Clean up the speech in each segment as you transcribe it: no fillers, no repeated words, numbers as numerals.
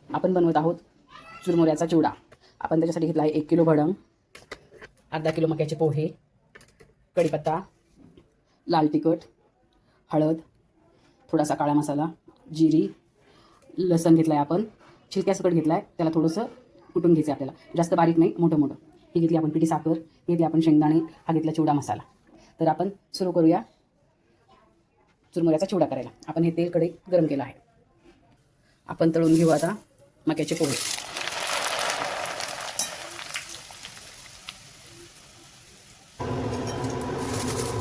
आपण बनवत आहोत चुरमुऱ्याचा चिवडा। आपण त्याच्यासाठी घेतला आहे 1 किलो भडंग, अर्धा किलो मक्याचे पोहे, कढीपत्ता, लाल तिखट, हळद, थोडासा काळा मसाला, जिरी, लसण घेतला आहे आपण, छिलक्यासकट घेतला आहे, त्याला थोडंसं कुटून घ्यायचं आहे आपल्याला, जास्त बारीक नाही, मोठं मोठं। ही घेतली आपण पिठी साखर, ही घेतली आपण शेंगदाणे, हा घेतला चिवडा मसाला। तर आपण सुरू करूया चुरमुऱ्याचा चिवडा करायला। आपण हे तेल कढईत गरम केलं आहे। आपण तळून घेऊ आता मक्याचे पोहे।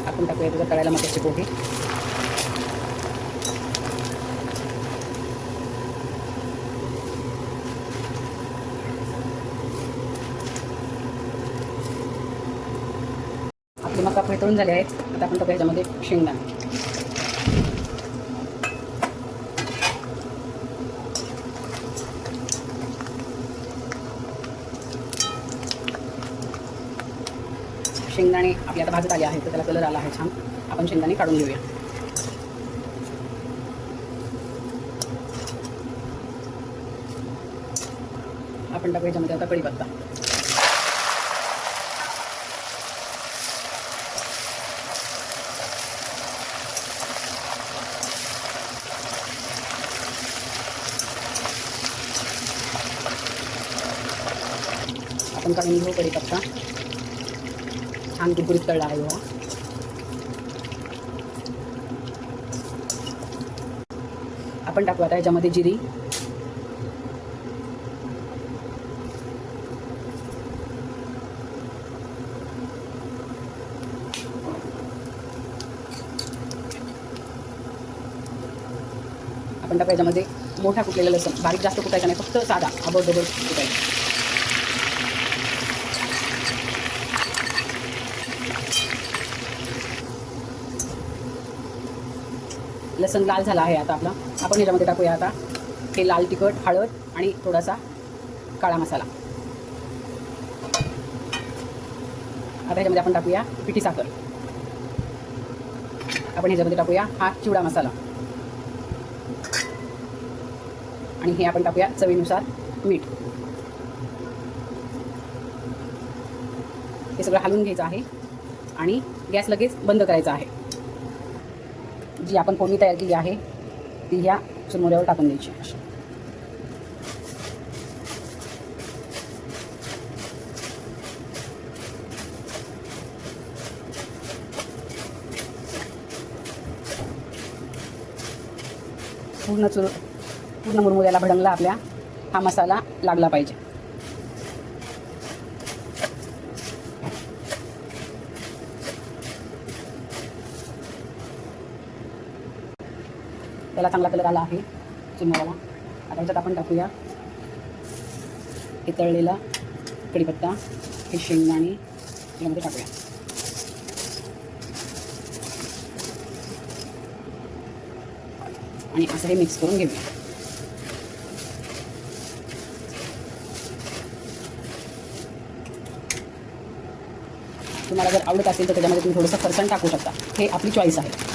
आपण टाकूया त्याच्यात तळायला मक्याचे पोहे। आपले मका पोहे तळून झाले आहेत। आता आपण टाकूया ह्याच्यामध्ये शेंगदाणे। शेंगदाणे आपले आता भाजत आले आहेत, तर त्याला कलर आला आहे छान। आपण शेंगदाणे काढून घेऊया। आपण टाकूया ह्याच्यामध्ये आता कढीपत्ता। आपण काढून घेऊ कढीपत्ता, छान कुरकुरीत तळला आहे बघा। आपण टाकू आता याच्यामध्ये जिरी, आपण टाकू याच्यामध्ये मोठा कुटलेला लसूण, बारीक जास्त कुटायचा नाही, फक्त साधा आबडधोबड कुटायचा। लसण लाल झाला आहे आता आपला। आपण ह्याच्यामध्ये टाकूया आता हे लाल तिखट, हळद आणि थोडासा काळा मसाला। आता ह्याच्यामध्ये आपण टाकूया पिठी साखर। आपण ह्याच्यामध्ये टाकूया हा चिवडा मसाला आणि हे आपण टाकूया चवीनुसार मीठ। हे सगळं हलवून घ्यायचं आहे आणि गॅस लगेच बंद करायचा आहे। जी आपण फोडणी तयार केली आहे ती ह्या चुरमुऱ्यावर टाकून द्यायची। पूर्ण मुरमुऱ्याला भडंगला आपल्या हा मसाला लागला पाहिजे। त्याला चांगला कलर आला आहे चुरमुऱ्याला। आता ह्याच्यात आपण टाकूया हे तळलेला कढीपत्ता, हे शेंगदाणे यामध्ये टाकूया आणि असं हे मिक्स करून घेऊया। तुम्हाला जर आवडत असेल तर त्याच्यामध्ये तुम्ही थोडंसं फरसाण टाकू शकता, हे आपली चॉईस आहे।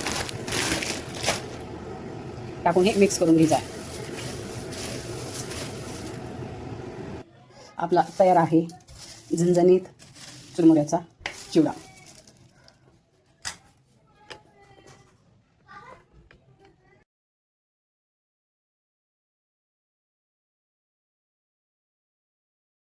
टाकून हे मिक्स करून घ्यायचं आहे। आपला तयार आहे झणझणीत चुरमुऱ्याचा चिवडा।